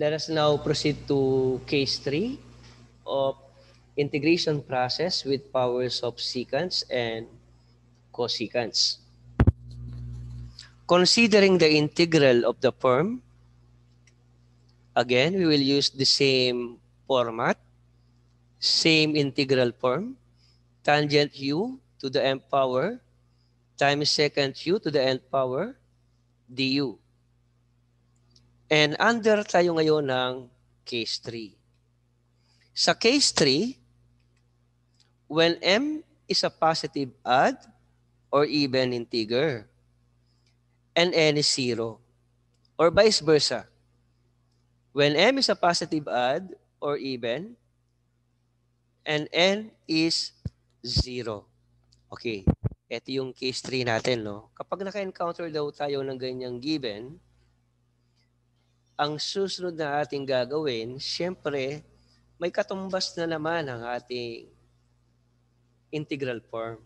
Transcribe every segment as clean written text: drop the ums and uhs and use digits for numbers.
Let us now proceed to case 3 of integration process with powers of secants and cosecants. Considering the integral of the form, again, we will use the same format, same integral form, tangent u to the m power times secant u to the n power du. And under tayo ngayon ng case 3. Sa case 3, when m is a positive odd or even integer, and n is 0, or vice versa. When m is a positive odd or even, and n is 0. Okay, ito yung case 3 natin, no? Kapag naka-encounter daw tayo ng ganyang given, ang susunod na ating gagawin, syempre, may katumbas na naman ang ating integral form.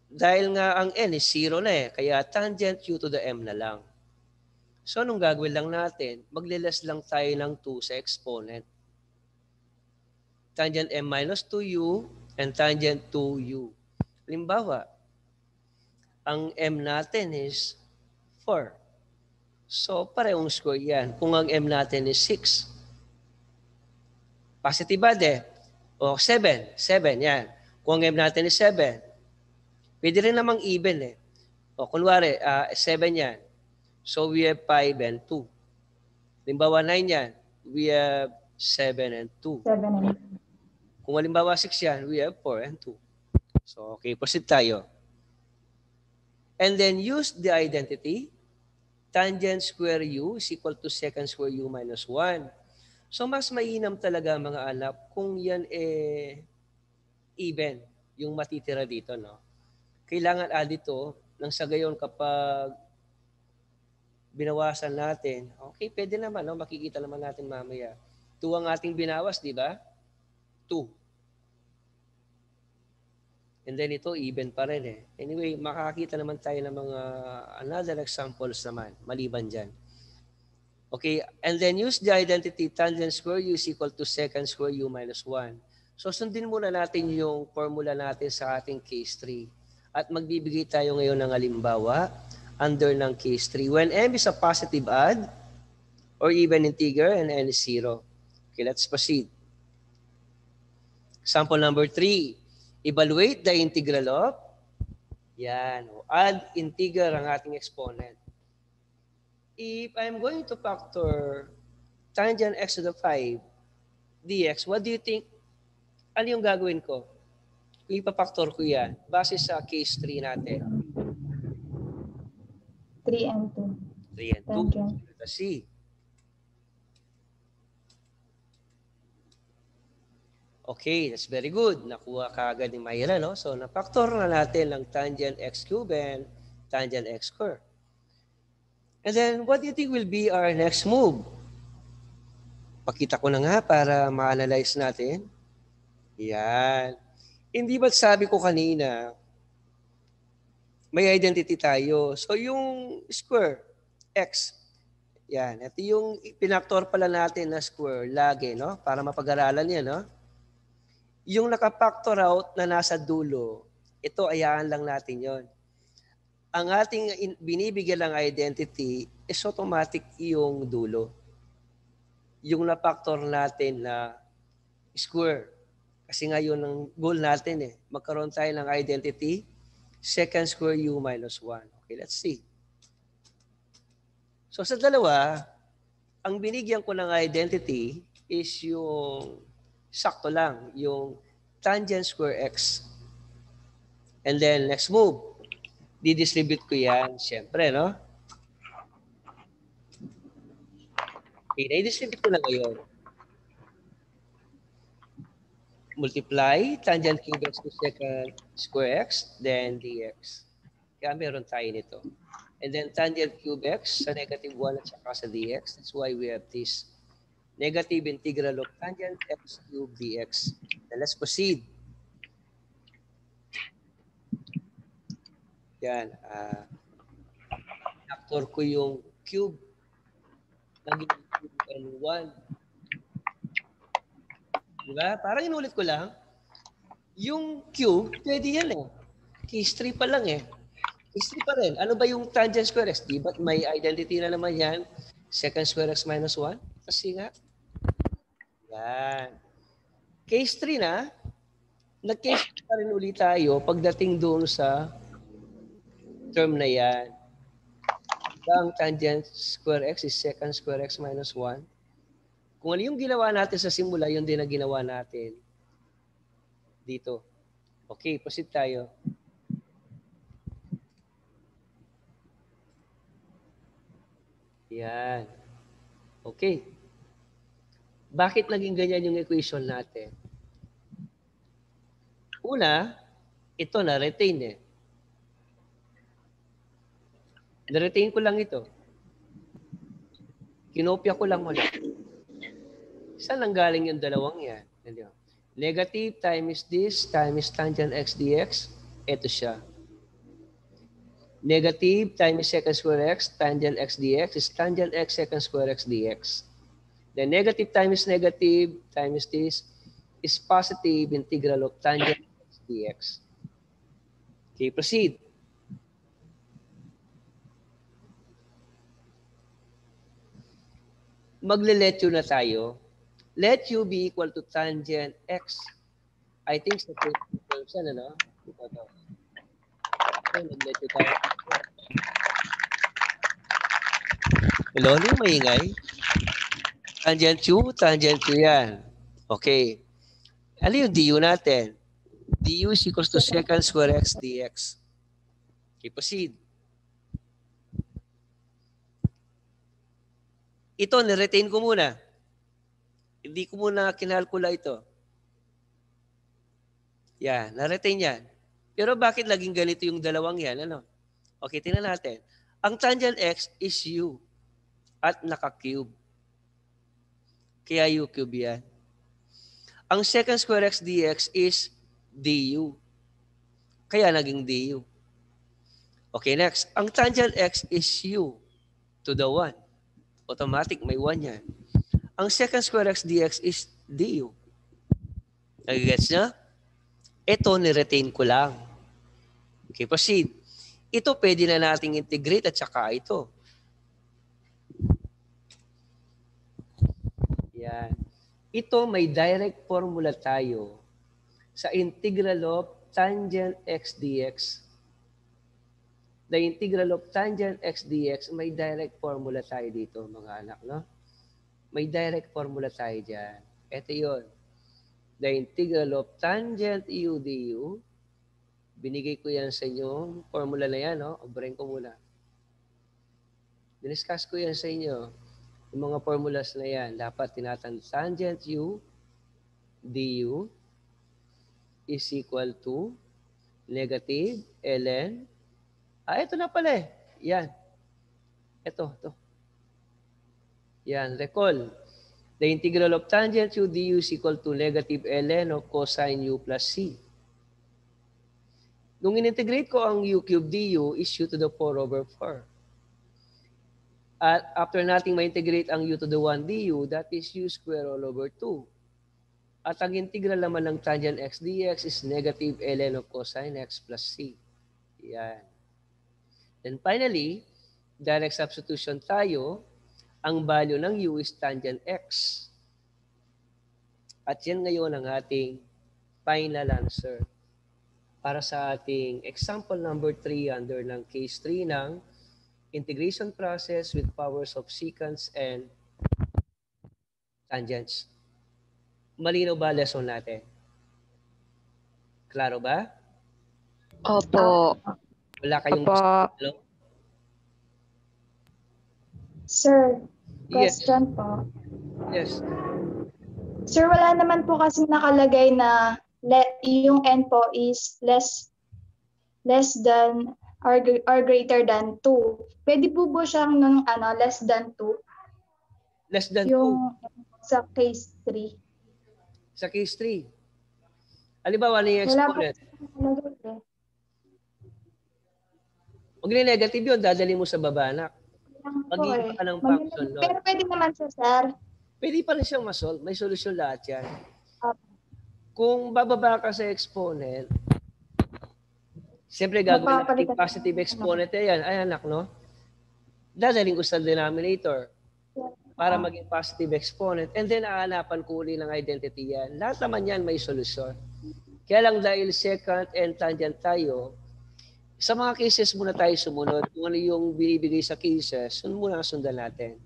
Dahil nga ang n is 0 na eh, kaya tangent u to the m na lang. So, anong gagawin lang natin? Maglilas lang tayo ng 2 sa exponent. Tangent m minus 2u and tangent 2u. Halimbawa, ang m natin is 4. So, parehong square yan. Kung ang m natin is 6. Positive odd eh. O, 7. 7, yan. Kung ang m natin is 7. Pwede rin namang even eh. O, kunwari, 7 yan. So, we have 5 and 2. Halimbawa, 9 yan. We have 7 and 2. 7 and Kung halimbawa 6 yan, we have 4 and 2. So, okay, proceed tayo. And then use the identity. Tangent square u is equal to secant square u minus 1. So, mas mainam talaga mga anak kung yan even, yung matitira dito, no? Kailangan add ito nang sa gayon kapag binawasan natin, okay, pwede naman, no? Makikita naman natin mamaya. 2 ang ating binawas, di ba? 2. And then ito, even pa rin eh. Anyway, makakita naman tayo ng mga another examples naman, maliban dyan. Okay, and then use the identity tangent square u is equal to secant square u minus 1. So, sundin muna natin yung formula natin sa ating case 3. At magbibigay tayo ngayon ng halimbawa under ng case 3. When m is a positive odd or even integer and n is 0. Okay, let's proceed. Sample number 3. Evaluate the integral of, yan, add integer ang ating exponent. If I'm going to factor tangent x to the 5 dx, what do you think? Ano yung gagawin ko? Kung ipapactor ko yan, base sa case 3 natin. 3 and 2. 3 and 2. Let's see. Okay, that's very good. Nakuha ka agad ni Mayra, no? So, na-factor na natin ang tangent x cube and tangent x square. And then, what do you think will be our next move? Pakita ko na nga para ma-analyze natin. Yan. Hindi ba't sabi ko kanina, may identity tayo. So, yung square, x, yan. Ito yung pinactor pala natin na square lagi, no? Para mapag-aralan yan, no? Yung naka-factor out na nasa dulo, ito, ayaan lang natin yon. Ang ating binibigyan ng identity is automatic yung dulo. Yung na-factor natin na square. Kasi nga yun ang goal natin eh. Magkaroon tayo ng identity, secant square u minus 1. Okay, let's see. So sa dalawa, ang binigyan ko ng identity is yung sakto lang, yung tangent square x. And then next move, di-distribute ko yan, siyempre, no? Okay, na-distribute ko na ngayon. Multiply tangent cube x to secant square x, then dx. Kaya meron tayo nito. And then tangent cube x sa negative 1 at saka sa dx. That's why we have this negative integral of tangent x cube dx. Then let's proceed. Yan. Factor ko yung cube. naging 2n1. Diba? Parang inulit ko lang. Yung cube, pwede yan eh. Case 3 pa lang eh. Case 3 pa rin. Ano ba yung tangent square x? Di ba may identity na naman yan? Second square x minus 1? Kasi nga. Yan. Case 3 na. Nag-case 3 pa rin ulit tayo pagdating doon sa term na yan. Ang tangent square x is second square x minus 1. Kung ano yung ginawa natin sa simula, yun din ang ginawa natin dito. Okay, proceed tayo. Yan. Okay. Bakit naging ganyan yung equation natin? Una, ito na-retain eh. Na-retain ko lang ito. Kinopya ko lang ulit. Saan ang galing yung dalawang yan? Negative times this times tangent x dx. Ito siya. Negative times second square x tangent x dx is tangent x second square x dx. Then negative times negative times this is positive integral of tangent x dx. Okay, proceed. Magle-let u na tayo. Let u be equal to tangent x. I think sa terms yan, ano? Ito. Okay, mag-let u tayo. Hello, ano yung maingay? Tangent u yan. Okay. Ano yung du natin? Du is equals to second square x dx. Okay, proceed. Ito, niretain ko muna. Hindi ko muna kinalkula ito. Yan, na-retain yan. Pero bakit laging ganito yung dalawang yan? Ano? Okay, tingnan natin. Ang tangent x is u at naka-cube. Kaya u cube yan. Ang second square x dx is du. Kaya naging du. Okay, next. Ang tangent x is u to the 1. Automatic, may 1 yan. Ang second square x dx is du. Nagigets niya? Ito, ni-retain ko lang. Okay, proceed. Ito, pwede na nating integrate at saka ito. Yan. Ito, may direct formula tayo sa integral of tangent x dx. The integral of tangent x dx, may direct formula tayo dito, mga anak, no? May direct formula tayo dyan. Ito yun. The integral of tangent u du, binigay ko yan sa inyo, formula na yan, no? Obrahin ko muna. Diniscuss ko yan sa inyo. Yung mga formulas na yan, dapat tinatand tangent u du is equal to negative ln. Ito na pala eh. Yan. Ito. Yan, recall. The integral of tangent u du is equal to negative ln of cosine u plus c. Nung in-integrate ko ang u cube du is u to the 4 over 4. At after nating ma-integrate ang u to the 1 du, that is u square all over 2. At ang integral naman ng tangent x dx is negative ln of cosine x plus c. Yan. Then finally, direct substitution tayo. Ang value ng u is tangent x. At yan ngayon ang ating final answer para sa ating example number 3 under ng case 3 ng integration process with powers of secants and tangents. Malinaw ba lesson natin? Klaro ba? Opo. Wala kayong Opo. Hello? Sir, Yes. question po. Yes. Sir, wala naman po kasi nakalagay na yung n po is less than or greater than 2. Pwede po ba siyang less than 2? Less than 2. Yung sa case 3. Sa case 3. Halimbawa, ano yung exponent? Wala po. Huwag na negative yun, dadali mo sa baba, anak. lang po Mag-iiba eh. ka ng function nun. Pero pwede naman siya, sir. Pwede pa rin siyang ma-solve. May solusyon lahat yan. Opo. Kung bababa ka sa exponent, siyempre gagawin natin Magpapalitan. positive exponent. Ayan, ay anak, no? Dadaling ko sa denominator para maging positive exponent. And then, aanapan ko uli ng identity yan. Lahat naman yan may solusyon. Kaya lang dahil secant and tangent tayo, sa mga cases muna tayo sumunod. Kung ano yung binibigay sa cases, yun muna sundan natin.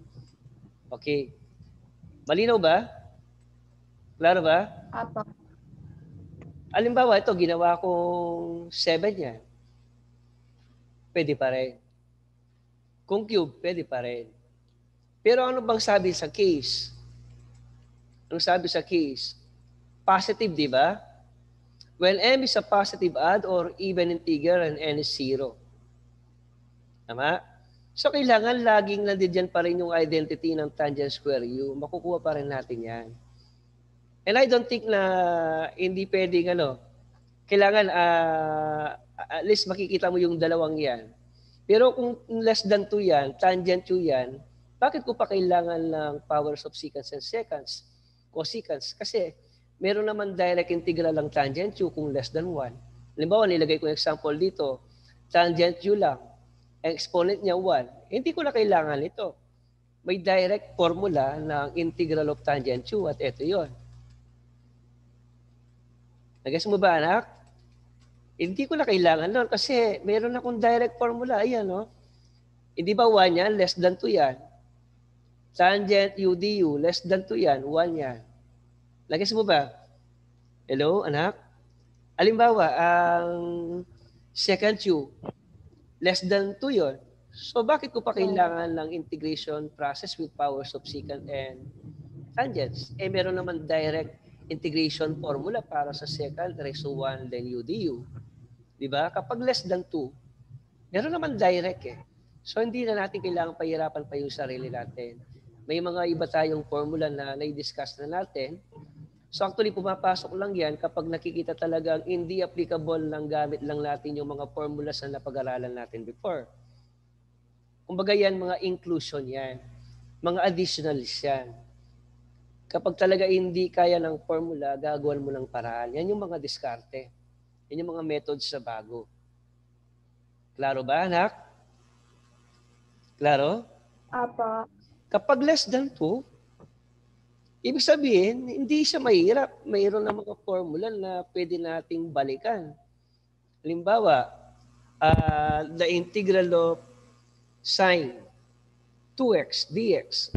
Okay. Malinaw ba? Klaro ba? Opo. Alimbawa, ito, ginawa kong 7 yan. Pwede pa rin. Kung cube, pwede pa rin. Pero ano bang sabi sa case? Ano sabi sa case? Positive, di ba? When m is a positive odd or even integer and n is 0. Tama? So, kailangan laging nandiyan pa rin yung identity ng tangent square u. Makukuha pa rin natin yan. And I don't think na hindi pwedeng kailangan at least makikita mo yung dalawang yan. Pero kung less than 2 yan, tangent u yan, bakit ko pa kailangan ng powers of secants and seconds? Cosecants? Kasi meron naman direct integral ng tangent u kung less than 1. Halimbawa, nilagay ko yung example dito, tangent u lang, exponent niya 1. Hindi ko na kailangan ito. May direct formula ng integral of tangent u at ito yon. Nag-guess mo ba, anak? Hindi ko na kailangan nun kasi meron akong direct formula. Ayan, no? Hindi ba 1 yan? Less than 2 yan. Tangent u du, less than 2 yan. 1 yan. Nag-guess mo ba? Hello, anak? Alimbawa, ang secant u, less than 2 yon. So, bakit ko pa kailangan ng integration process with powers of secant and tangents? Eh, meron naman direct integration formula para sa secant raised to 1 then u du. Diba? Kapag less than 2, meron naman direct eh. So, hindi na natin kailangan pahirapan pa yung sarili natin. May mga iba tayong formula na na-discuss na natin. So, actually, pumapasok lang yan kapag nakikita talagang hindi applicable ng gamit lang natin yung mga formulas na napag-aralan natin before. Kumbaga yan, mga inclusion yan. Mga additionals yan. Kapag talaga hindi kaya ng formula, gagawan mo ng paraan. Yan yung mga diskarte. Yan yung mga methods na bago. Klaro ba, anak? Klaro? Apo. Kapag less than 2, ibig sabihin, hindi siya mahirap. Mayroon na mga formula na pwede nating balikan. Halimbawa, the integral of sine 2x dx.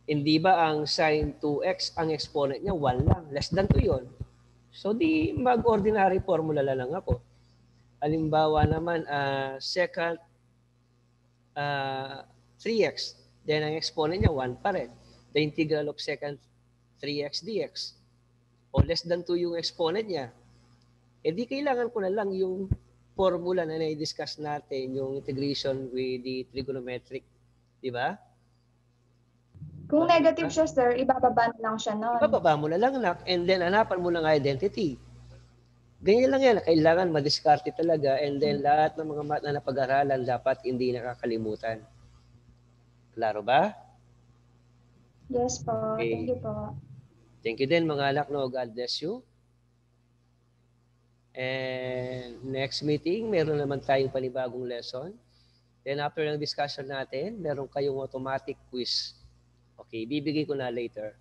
Hindi ba ang sine 2x, ang exponent niya 1 lang? Less than 2 yun. So, di mag-ordinary formula lang ako. Halimbawa naman, secant 3x. Then, ang exponent niya 1 pa rin. The integral of secant 3x dx. O less than 2 yung exponent niya. E di kailangan ko na lang yung formula na na-discuss natin, yung integration with the trigonometric. Di ba? Kung negative siya, sir, ibababa na lang siya nun. Ibababa mo na lang, anak, and then hanapan mo ng identity. Ganyan lang yan. Kailangan madiskarte talaga, and then lahat ng mga math na napag-aralan dapat hindi nakakalimutan. Klaro ba? Yes po. Okay. Thank you po. Thank you din mga anak, no? God bless you. And next meeting, meron naman tayong panibagong lesson. Then after ng discussion natin, meron kayong automatic quiz. Okay, bibigay ko na later.